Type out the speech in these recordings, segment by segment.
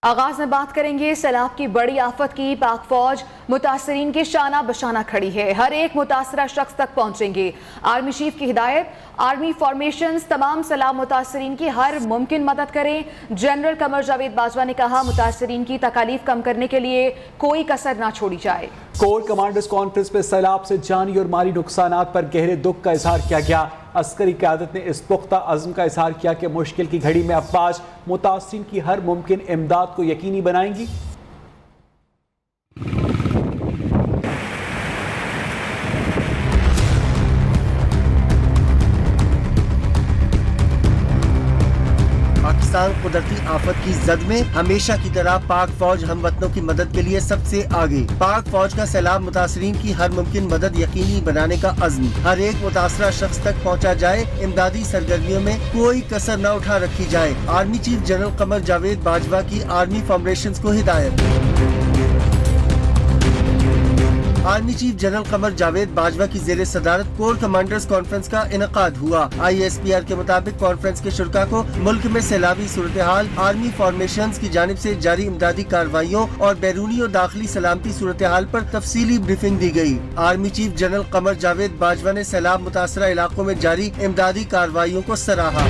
آغاز میں بات کریں گے سیلاب کی بڑی آفت کی۔ پاک فوج متاثرین کے شانہ بشانہ کھڑی ہے، ہر ایک متاثرہ شخص تک پہنچیں گے۔ آرمی چیف کی ہدایت، آرمی فارمیشنز تمام سیلاب متاثرین کی ہر ممکن مدد کریں۔ جنرل قمر جاوید باجوہ نے کہا متاثرین کی تکالیف کم کرنے کے لیے کوئی کسر نہ چھوڑی جائے۔ کور کمانڈرز کانفرنس میں سیلاب سے جانی اور مالی نقصانات پر گہرے دکھ کا اظہار کیا گیا۔ عسکری قیادت نے اس پختہ عزم کا اظہار کیا کہ مشکل کی گھڑی میں افواج متاثرین کی ہر ممکن امداد کو یقینی بنائیں گی۔ پاکستان قدرتی آفت کی زد میں ہمیشہ کی طرح پاک فوج ہم وطنوں کی مدد کے لیے سب سے آگے۔ پاک فوج کا سیلاب متاثرین کی ہر ممکن مدد یقینی بنانے کا عزم، ہر ایک متاثرہ شخص تک پہنچا جائے، امدادی سرگرمیوں میں کوئی کسر نہ اٹھا رکھی جائے۔ Army chief general Qamar Javed Bajwa کی آرمی فارمیشنز کو ہدایت۔ Army chief general Qamar Javed Bajwa کی زیر صدارت کور کمانڈرز کانفرنس کا انعقاد ہوا۔ ISPR کے مطابق کانفرنس کے شرکاء کو ملک میں سیلابی صورتحال، آرمی فارمیشنز کی جانب سے جاری امدادی کارروائیوں اور بیرونی اور داخلی سلامتی صورتحال پر تفصیلی بریفنگ دی گئی۔ Army chief general Qamar Javed Bajwa نے سیلاب متاثرہ علاقوں میں جاری امدادی کارروائیوں کو سراہا۔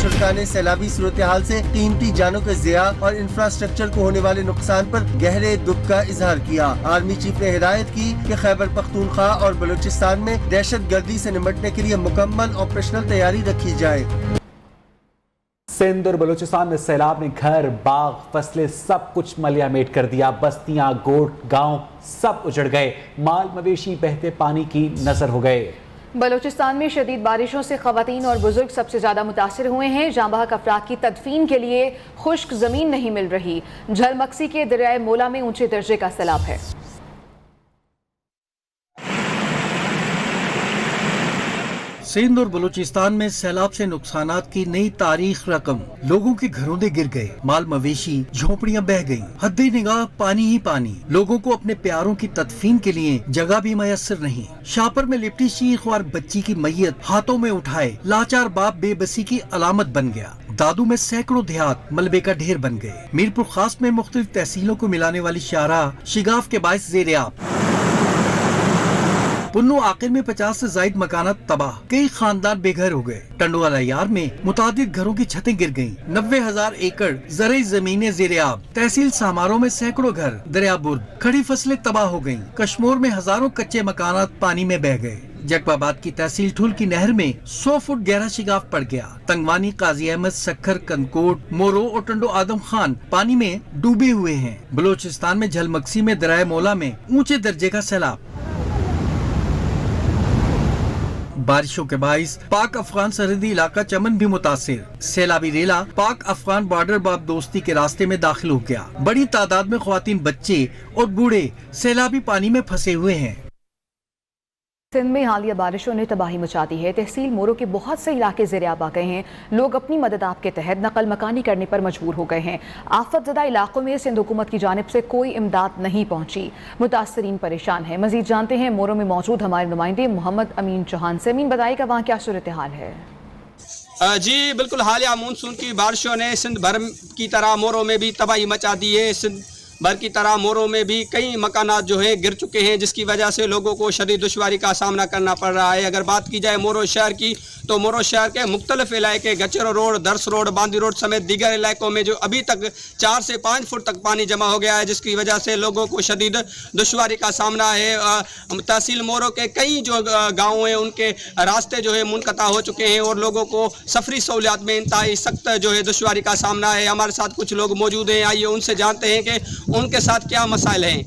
شرکاء نے سیلابی صورتحال سے قیمتی جانوں کے ضیاع اور انفراسٹرکچر کو ہونے والے نقصان پر گہرے دکھ کا اظہار کیا۔ آرمی چیف نے ہدایت کی کہ خیبر پختونخوا اور بلوچستان میں دہشت گردی سے نمٹنے کے لیے مکمل آپریشنل تیاری رکھی جائے۔ سندھ اور بلوچستان میں سیلاب نے گھر، باغ، فصلیں سب کچھ ملیا میٹ کر دیا۔ بستیاں، گوٹ، گاؤں سب اجڑ گئے، مال مویشی بہتے پانی کی نظر ہو گئے۔ بلوچستان میں شدید بارشوں سے خواتین اور بزرگ سب سے زیادہ متاثر ہوئے ہیں۔ جاں بحق افراد کی تدفین کے لیے خشک زمین نہیں مل رہی۔ جھل مکسی کے دریائے مولا میں اونچے درجے کا سیلاب ہے۔ سندھ اور بلوچستان میں سیلاب سے نقصانات کی نئی تاریخ رقم۔ لوگوں کے گھروں دے گر گئے، مال مویشی، جھونپڑیاں بہ گئیں، حد نگاہ پانی ہی پانی۔ لوگوں کو اپنے پیاروں کی تدفین کے لیے جگہ بھی میسر نہیں۔ شاپر میں لپٹی شیخ وار بچی کی میت ہاتھوں میں اٹھائے لاچار باپ بے بسی کی علامت بن گیا۔ دادو میں سینکڑوں دیہات ملبے کا ڈھیر بن گئے۔ میرپور خاص میں مختلف تحصیلوں کو ملانے والی شاہراہ شگاف کے باعث زیر آب۔ پنو عاقل میں 50 سے زائد مکانات تباہ، کئی خاندان بے گھر ہو گئے۔ ٹنڈوالا یار میں متعدد گھروں کی چھتیں گر گئیں، 90,000 ایکڑ زرعی زمینیں زیر آب۔ تحصیل ساماروں میں سینکڑوں گھر دریا برد، کھڑی فصلیں تباہ ہو گئیں۔ کشمور میں ہزاروں کچے مکانات پانی میں بہ گئے۔ جقب آباد کی تحصیل ٹھول کی نہر میں 100 فٹ گہرا شگاف پڑ گیا۔ تنگوانی، قاضی احمد، سکھر، کنکوٹ، مورو اور ٹنڈو آدم خان پانی میں ڈوبے ہوئے ہیں۔ بلوچستان میں جھل مکسی میں دریائے مولا میں اونچے درجے کا سیلاب۔ بارشوں کے باعث پاک افغان سرحدی علاقہ چمن بھی متاثر۔ سیلابی ریلا پاک افغان بارڈر باب دوستی کے راستے میں داخل ہو گیا۔ بڑی تعداد میں خواتین، بچے اور بوڑھے سیلابی پانی میں پھنسے ہوئے ہیں۔ سندھ میں حالیہ بارشوں نے تباہی مچا دی ہے۔ تحصیل مورو کے بہت سے علاقے زیر آب آ گئے ہیں۔ لوگ اپنی مدد آپ کے تحت نقل مکانی کرنے پر مجبور ہو گئے ہیں۔ آفت زدہ علاقوں میں سندھ حکومت کی جانب سے کوئی امداد نہیں پہنچی، متاثرین پریشان ہیں۔ مزید جانتے ہیں مورو میں موجود ہمارے نمائندے محمد امین چوہان سے۔ امین، بتائیے کہ وہاں کیا صورتحال ہے؟ جی بالکل، حالیہ مونسون کی بارشوں نے سندھ بھر کی طرح مورو میں بھی تباہی مچا دی ہے۔ سندھ بھر کی طرح مورو میں بھی کئی مکانات جو ہیں گر چکے ہیں، جس کی وجہ سے لوگوں کو شدید دشواری کا سامنا کرنا پڑ رہا ہے۔ اگر بات کی جائے مورو شہر کی تو مورو شہر کے مختلف علاقے گچر روڈ، درس روڈ، باندی روڈ سمیت دیگر علاقوں میں جو ابھی تک 4 سے 5 فٹ تک پانی جمع ہو گیا ہے، جس کی وجہ سے لوگوں کو شدید دشواری کا سامنا ہے۔ تحصیل مورو کے کئی جو گاؤں ہیں ان کے راستے جو ہے منقطع ہو چکے ہیں اور لوگوں کو سفری سہولیات میں انتہائی سخت جو ہے دشواری کا سامنا ہے۔ ہمارے ساتھ کچھ لوگ موجود ہیں، آئیے ان سے جانتے ہیں کہ ان کے ساتھ کیا مسائل ہیں۔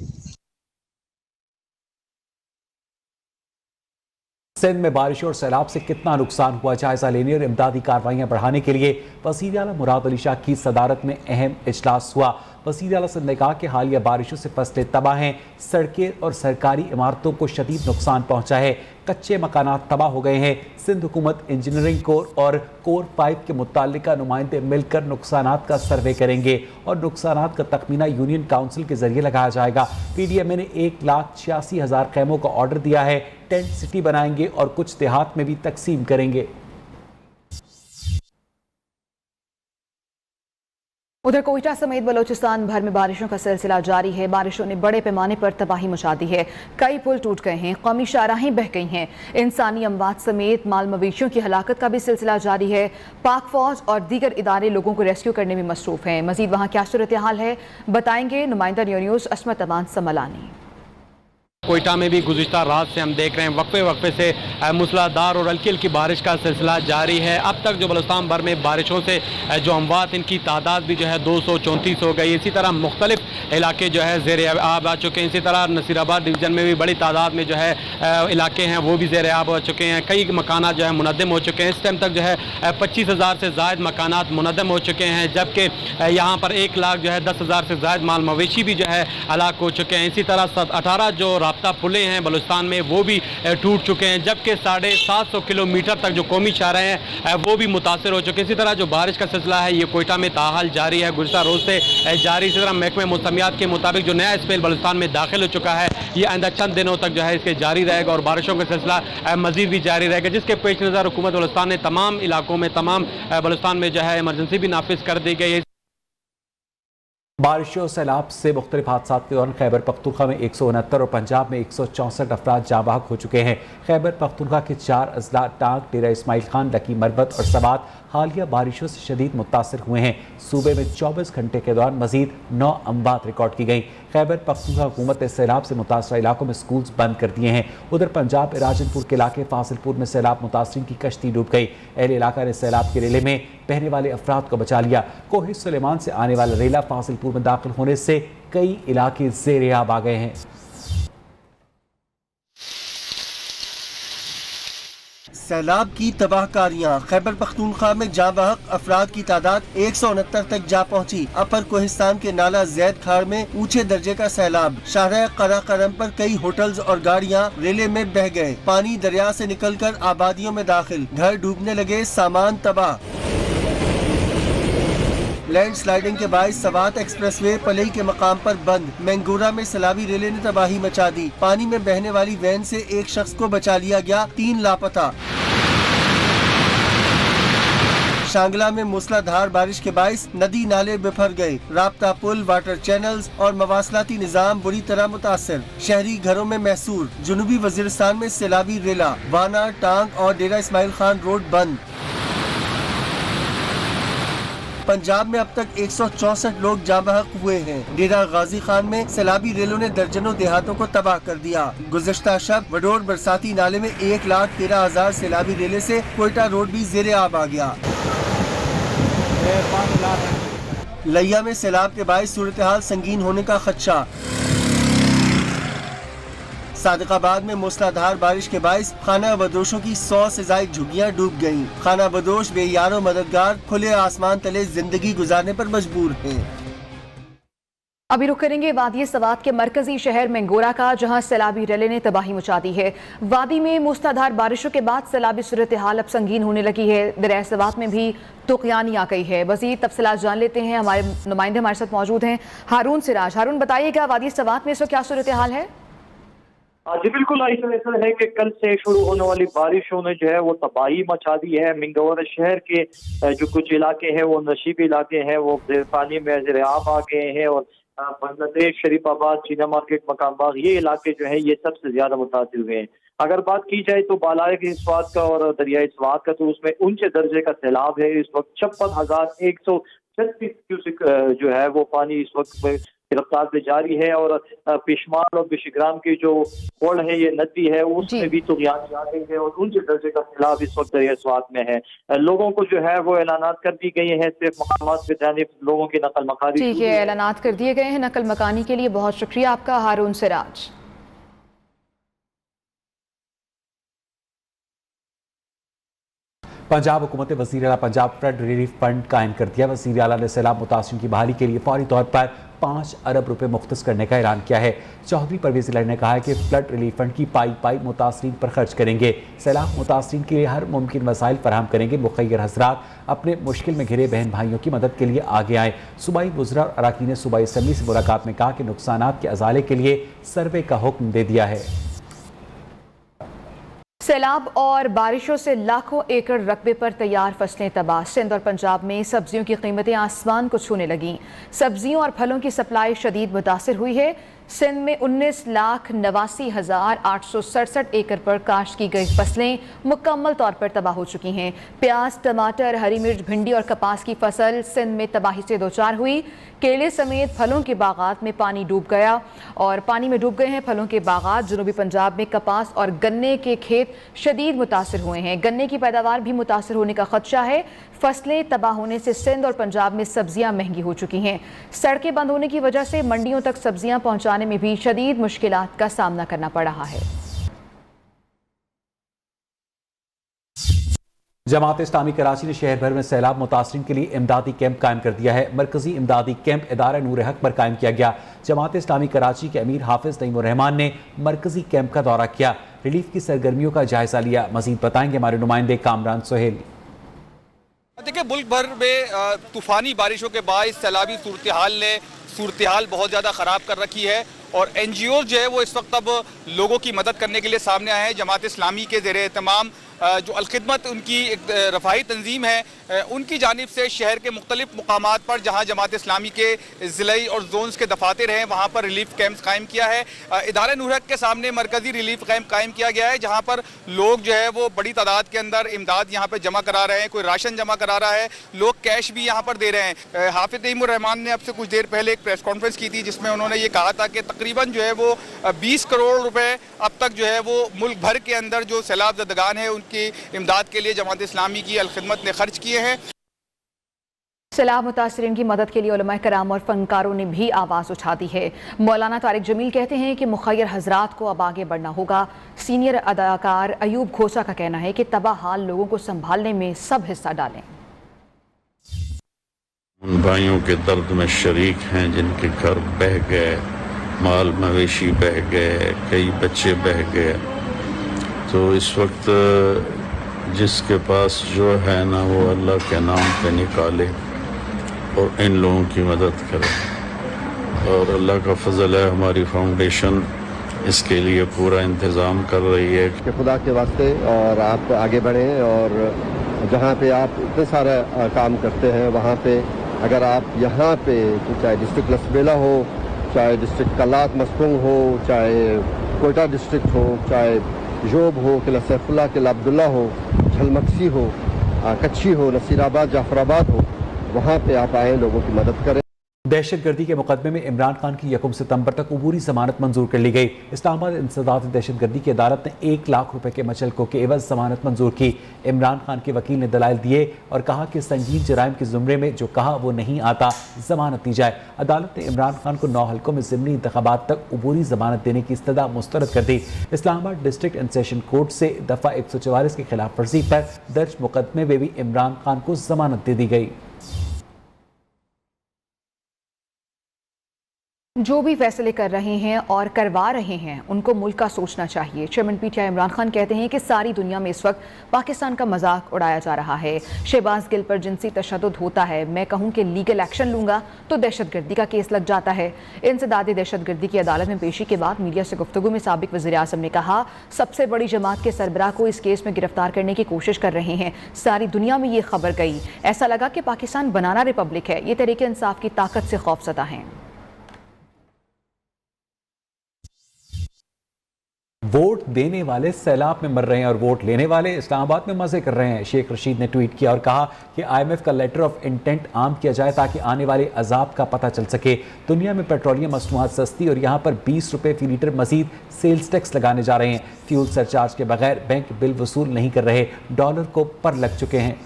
سندھ میں بارش اور سیلاب سے کتنا نقصان ہوا، جائزہ لینے اور امدادی کارروائیاں بڑھانے کے لیے وزیر اعلیٰ مراد علی شاہ کی صدارت میں اہم اجلاس ہوا۔ وزیر اعلیٰ سندھ نے کہا کہ حالیہ بارشوں سے فصلیں تباہ ہیں، سڑکیں اور سرکاری عمارتوں کو شدید نقصان پہنچا ہے، کچے مکانات تباہ ہو گئے ہیں۔ سندھ حکومت انجینئرنگ کور اور کور 5 کے متعلقہ نمائندے مل کر نقصانات کا سروے کریں گے اور نقصانات کا تخمینہ یونین کاؤنسل کے ذریعے لگایا جائے گا۔ پی ڈی ایم اے نے 1,86,000 خیموں کا آرڈر دیا ہے، ٹینٹ سٹی بنائیں گے اور کچھ دیہات میں بھی تقسیم کریں گے۔ उधर कोयटा समेत बलोचिस्तान भर में बारिशों का सिलसिला जारी है। बारिशों ने बड़े पैमाने पर तबाही मचा दी है। कई पुल टूट गए हैं, कौमी शाहराहें बह गई हैं। इंसानी अमवात समेत माल मवेशियों की हलाकत का भी सिलसिला जारी है। पाक फौज और दीगर इदारे लोगों को रेस्क्यू करने में मसरूफ हैं। मजीद वहाँ क्या सूरत हाल है बताएंगे नुमाइंदा न्यूज़ असमत अमान समलानी। कोयटा में भी गुज़िश्ता रात से हम देख रहे हैं वक्फे से मूसलाधार और हल्की हल्की बारिश का सिलसिला जारी है। अब तक जो बलूचिस्तान भर में बारिशों से जो अमवात इनकी तादाद भी जो है 234 हो गई। इसी तरह मुख्तलिफ इलाके जो है ज़ेर आब आ चुके हैं। इसी तरह नसीराबाद डिवीज़न में भी बड़ी तादाद में जो है इलाके हैं वो भी ज़ेर आब हो चुके हैं। कई मकानात जो है मुनद्दम हो चुके हैं। इस टाइम तक जो है 25,000 से ज़ायद मकानात मुनद्दम हो चुके हैं, जबकि यहाँ पर 1 लाख जो है 10,000 से ज़ायद माल मवेशी भी जो है हलाक हो चुके हैं। इसी तरह 18 जो राब्ता पुलें हैं बलूचिस्तान में वो भी टूट चुके हैं, जबकि 750 किलोमीटर तक जो कौमी शाहराहें हैं वो भी मुतासर हो चुके हैं। इसी तरह जो बारिश का सिलसिला है ये कोयटा में ताहाल जारी है, गुज़िश्ता रोज़ से जारी। इसी तरह महकमे मौसमियात के मुताबिक जो नया स्पेल बलूचिस्तान में दाखिल हो चुका है ये आइंदा चंद दिनों तक जो है इसके जारी रहेगा और बारिशों का सिलसिला मजीद भी जारी रहेगा, जिसके पेश नज़र हुकूमत बलूचिस्तान ने तमाम इलाकों में तमाम बलूचिस्तान में जो है इमरजेंसी भी नाफिज कर दी गई है। बारिशों और सैलाब से मुख्तलिफ हादसा के दौरान खैबर पख्तूनख्वा में 169 और पंजाब में 164 अफराद जाँ बहक हो चुके हैं। खैबर पख्तूनख्वा के 4 अजला टांग, डेरा इस्माइल खान, लकी मरबत और सवात हालिया बारिशों से शदीद मुतासर हुए हैं। सूबे में 24 घंटे के दौरान मजीद 9 अमवात रिकॉर्ड की गई। खैबर पख्तूनख्वा हुकूमत ने सैलाब से मुतासर इलाकों में स्कूल्स बंद कर दिए हैं। उधर पंजाब में राजनपुर के इलाके फासिलपुर में सैलाब मुतासरीन की कश्ती डूब गई। अहले इलाका ने सैलाब के रेले में बहने वाले अफराद को बचा लिया। कोहे सुलेमान से आने वाला रेला फासिलपुर में दाखिल होने से कई इलाके ज़ेर आब आ गए हैं। सैलाब की तबाहकारियां। खैबर पख्तूनख्वा में जाँ बहक अफराद की तादाद 169 तक जा पहुंची। अपर कोहिस्तान के नाला जैद खाड़ में ऊंचे दर्जे का सैलाब। शाहराह कराकरम पर कई होटल्स और गाड़ियां रेले में बह गए। पानी दरिया से निकलकर आबादियों में दाखिल। घर डूबने लगे, सामान तबाह। लैंड स्लाइडिंग के बायस सवात एक्सप्रेसवे पलई के मकाम पर बंद। मैंगोरा में सैलाबी रेले ने तबाही मचा दी। पानी में बहने वाली वैन से एक शख्स को बचा लिया गया, 3 लापता। शांगला में मूसलाधार बारिश के बायस नदी नाले बिफर गए। राब्ता पुल, वाटर चैनल्स और मवासलाती निजाम बुरी तरह मुतासर। शहरी घरों में महसूर। जुनूबी वजीरिस्तान में सैलाबी रेला, वाना, टांग और डेरा इस्माइल खान रोड बंद। पंजाब में अब तक 164 लोग जाँ बहक हुए हैं। डेरा गाजी खान में सैलाबी रेलों ने दर्जनों देहातों को तबाह कर दिया। गुज़श्ता शब वडोर बरसाती नाले में 1,13,000 सैलाबी रेले से कोयटा रोड भी ज़ेरे आब आ गया। लिया में सैलाब के बायस सूरत हाल संगीन होने का खदशा। सादिकाबाद में मूसलाधार बारिश के बायस खाना बदोशों की 100 से ज्यादा झुग्गियां डूब गईं। खाना बदोश बेयारो मददगार खुले आसमान तले जिंदगी गुजारने पर मजबूर हैं। अभी रुक करेंगे वादी सवात के मरकजी शहर मैंगोरा का, जहां सैलाबी रेले ने तबाही मचा दी है। वादी में मूसलाधार बारिशों के बाद सैलाबी सूरत हाल अब संगीन होने लगी है। दरिया सवात में भी तुग़यानी आ गई है। मज़ीद तफसीलात जान लेते हैं, हमारे नुमाइंदे हमारे साथ मौजूद हैं हारून सिराज। हारून, बताइएगा वादी सवात में इस वक्त क्या सूरत हाल है? जी बिल्कुल, ऐसा है कि कल से शुरू होने वाली बारिशों ने जो है वो तबाही मचा दी है। मैंगोरा शहर के जो कुछ इलाके हैं वो नशीबी इलाके हैं, वो पानी में ज़ेर आब आ गए हैं और बांग्लादेश, शरीफाबाद, चीना मार्केट, मकाम बाग, ये इलाके जो है ये सबसे ज्यादा मुतासिर हुए हैं। अगर बात की जाए तो बालाए स्वात का और दरियाई स्वात का, तो उसमें ऊंचे दर्जे का सैलाब है। इस वक्त 56,136 क्यूसिक जो है वो पानी इस वक्त गिरफ्तार पे जारी है और पेशमाल और बिशग्राम की जो कोड़ है, ये नदी है, उसमें भी तुग़यानी आ गई है और ऊंचे दर्जे का सैलाब इस वक्त दरिया स्वात में है। लोगों को जो है वो ऐलानात कर दी गई है, सिर्फ मकामात की जानिब लोगों की नकल मकानी। ठीक है, ऐलानात कर दिए गए हैं नकल मकानी के लिए। बहुत शुक्रिया आपका हारून सिराज। पंजाब हुकूमत ने वज़ीर आला पंजाब फ्लड रिलीफ फंड कायम कर दिया। वज़ीर आला ने सैलाब मुतासरीन की बहाली के लिए फौरी तौर पर 5 अरब रुपए मुख्तस करने का ऐलान किया है। चौधरी परवेज़ इलाही ने कहा है कि फ्लड रिलीफ फंड की पाई मुतासरीन पर खर्च करेंगे। सैलाब मुतासरीन के लिए हर मुमकिन वसाइल फराहम करेंगे। मुखय्यर हज़रात अपने मुश्किल में घिरे बहन भाइयों की मदद के लिए आगे आएँ। सूबाई वज़रा और अराकीन ने सूबाई असम्बली से मुलाकात में कहा कि नुकसानात के अजाले के लिए सर्वे का हुक्म दे दिया है। सैलाब और बारिशों से लाखों एकड़ रकबे पर तैयार फसलें तबाह। सिंध और पंजाब में सब्जियों की कीमतें आसमान को छूने लगीं। सब्जियों और फलों की सप्लाई शदीद मुतासिर हुई है। सिंध में 19,89,867 एकड़ पर काश्त की गई फसलें मुकम्मल तौर पर तबाह हो चुकी हैं। प्याज, टमाटर, हरी मिर्च, भिंडी और कपास की फसल सिंध में तबाही से दो चार हुई। केले समेत फलों के बागात में पानी डूब गया और पानी में डूब गए हैं फलों के बागात। जनूबी पंजाब में कपास और गन्ने के खेत शदीद मुतासिर हुए हैं। गन्ने की पैदावार भी मुतासिर होने का खदशा है। फसलें तबाह होने से सिंध और पंजाब में सब्जियां महंगी हो चुकी हैं। सड़कें बंद होने की वजह से मंडियों तक सब्जियां पहुंचाने में भी शदीद मुश्किलात का सामना करना पड़ रहा है। जमात इस्लामी कराची ने शहर भर में सैलाब मुतासरीन के लिए इमदादी कैंप कायम कर दिया है। मरकजी इमदादी कैंप इदारा नूर हक पर कायम किया गया। जमात इस्लामी कराची के अमीर हाफिज नईमुर रहमान ने मरकजी कैंप का दौरा किया, रिलीफ की सरगर्मियों का जायजा लिया। मजीद बताएंगे हमारे नुमाइंदे कामरान सोहेल। देखिए, मुल्क भर में तूफ़ानी बारिशों के बाद सैलाबी सूरत हाल बहुत ज़्यादा ख़राब कर रखी है और NGOs जो है वो इस वक्त अब लोगों की मदद करने के लिए सामने आए हैं। जमात इस्लामी के ज़ेरे एहतमाम जो अलखिदमत उनकी एक रफ़ाही तंजीम है, उनकी जानिब से शहर के मुख्तलिफ मुकामात पर जहाँ जमात इस्लामी के ज़िलाई और जोन्स के दफातर हैं वहाँ पर रिलीफ कैंप्स कायम किया है। इदारे नूर हक के सामने मरकज़ी रिलीफ कैंप कायम किया गया है जहाँ पर लोग जो है वो बड़ी तादाद के अंदर इमदाद यहाँ पर जमा करा रहे हैं। कोई राशन जमा करा रहा है, लोग कैश भी यहाँ पर दे रहे हैं। हाफिज नईमुर रहमान ने अब से कुछ देर पहले एक प्रेस कॉन्फ्रेंस की थी जिसमें उन्होंने ये कहा था कि तकरीबन जो है वो 20 करोड़ रुपए अब तक जो है वो मुल्क भर के अंदर जो सैलाब ज़दगान है उनकी इमदाद के लिए जमात इस्लामी की अलखिदमत ने खर्च किए हैं। सैलाब मुतासरीन की मदद के लिए उलमाए कराम और फनकारों ने भी आवाज़ उठा दी है। मौलाना तारिक जमील कहते हैं कि मुखय्यर हजरात को अब आगे बढ़ना होगा। सीनियर अदाकार अयूब खोसा का कहना है कि तबाह हाल लोगों को संभालने में सब हिस्सा डालें। उन भाइयों के दर्द में शरीक हैं जिनके घर बह गए, माल मवेशी बह गए, कई बच्चे बह गए। तो इस वक्त जिसके पास जो है ना वो अल्लाह के नाम पे निकाले और इन लोगों की मदद करे। और अल्लाह का फजल है, हमारी फाउंडेशन इसके लिए पूरा इंतज़ाम कर रही है कि खुदा के वास्ते और आप आगे बढ़ें और जहाँ पे आप इतने सारे काम करते हैं वहाँ पे अगर आप यहाँ पे चाहे डिस्ट्रिक्ट लसबेला हो, चाहे डिस्ट्रिक्ट कलात मसरूंग हो, चाहे कोयटा डिस्ट्रिक्ट हो, चाहे जोब हो, किला सैफुल्ला, किला अब्दुल्ला हो, झलमक्सी हो, कच्छी हो, नसीराबाद, जाफराबाद हो, वहाँ पे आप आए, लोगों की मदद करें। दहशत गर्दी के मुकदमे में इमरान खान की 1 सितंबर तक अबूरी जमानत मंजूर कर ली गई। इस्लामाबाद इंसदाद दहशत गर्दी की अदालत ने 1 लाख रुपए के मचलकों के एवज जमानत मंजूर की। इमरान खान के वकील ने दलाइल दिए और कहा कि संगीन जराइम के जुमरे में जो कहा वो नहीं आता, जमानत दी जाए। अदालत ने इमरान खान को 9 हल्कों में ज़िमनी इंतखाबात तक अबूरी जमानत देने की इस्तदा मुस्तरद कर दी। Islamabad district and session court से दफ़ा 144 की खिलाफ वर्जी पर दर्ज मुकदमे में भी इमरान खान को जमानत दे दी गई। जो भी फैसले कर रहे हैं और करवा रहे हैं उनको मुल्क का सोचना चाहिए। चेयरमैन PTI इमरान खान कहते हैं कि सारी दुनिया में इस वक्त पाकिस्तान का मजाक उड़ाया जा रहा है। शहबाज गिल पर जिनसी तशद्दुद होता है, मैं कहूं कि लीगल एक्शन लूंगा तो दहशतगर्दी का केस लग जाता है। इंसदादी दहशतगर्दी की अदालत में पेशी के बाद मीडिया से गुफ्तगू में साबिक वज़ीर आज़म ने कहा, सबसे बड़ी जमात के सरबराह को इस केस में गिरफ्तार करने की कोशिश कर रहे हैं। सारी दुनिया में ये खबर गई, ऐसा लगा कि पाकिस्तान बनाना रिपब्लिक है। ये तहरीक इंसाफ की ताकत से खौफजदा हैं। वोट देने वाले सैलाब में मर रहे हैं और वोट लेने वाले इस्लामाबाद में मजे कर रहे हैं। शेख रशीद ने ट्वीट किया और कहा कि IMF का लेटर ऑफ इंटेंट आम किया जाए ताकि आने वाले अजाब का पता चल सके। दुनिया में पेट्रोलियम मसनूआत सस्ती और यहाँ पर 20 रुपये फी लीटर मजीद सेल्स टैक्स लगाने जा रहे हैं। फ्यूल सरचार्ज के बगैर बैंक बिल वसूल नहीं कर रहे, डॉलर को पर लग चुके हैं।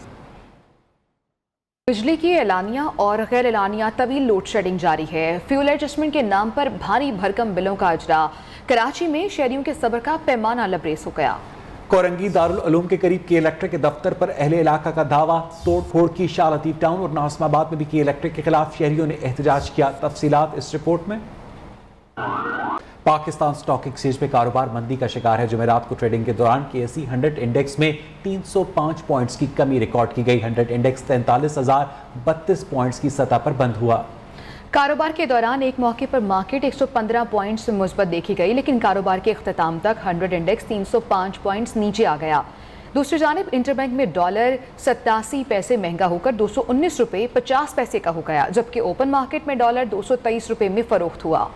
बिजली की एलानिया और गैर एलानिया तवील लोड शेडिंग जारी है। फ्यूल एडजस्टमेंट के नाम पर भारी भरकम बिलों का अजरा। कराची में शहरियों के सब्र का पैमाना लबरेज हो गया। कोरंगी दारुल उलूम के करीब के इलेक्ट्रिक के दफ्तर पर अहले इलाका का दावा, तोड़ फोड़ की। शाह लतीफ टाउन और नासिमाबाद में भी की इलेक्ट्रिक के खिलाफ शहरियों ने एहतजाज किया। तफसीलात इस रिपोर्ट में। पाकिस्तान स्टॉक एक्सचेंज में कारोबार मंदी का शिकार है। जुमेरात को ट्रेडिंग के दौरान KSE 100 इंडेक्स में 305 पॉइंट्स की कमी रिकॉर्ड की गई। 100 इंडेक्स 43,032 पॉइंट्स की सतह पर बंद हुआ। कारोबार के दौरान एक मौके पर मार्केट 115 पॉइंट्स मुस्बत देखी गई, लेकिन कारोबार के अख्ताम तक 100 इंडेक्स 305 पॉइंट्स नीचे आ गया। दूसरी जानिब इंटरबैंक में डॉलर 87 पैसे महंगा होकर 219 रुपये 50 पैसे का हो गया, जबकि ओपन मार्केट में डॉलर 223 रुपये में फरोख्त हुआ।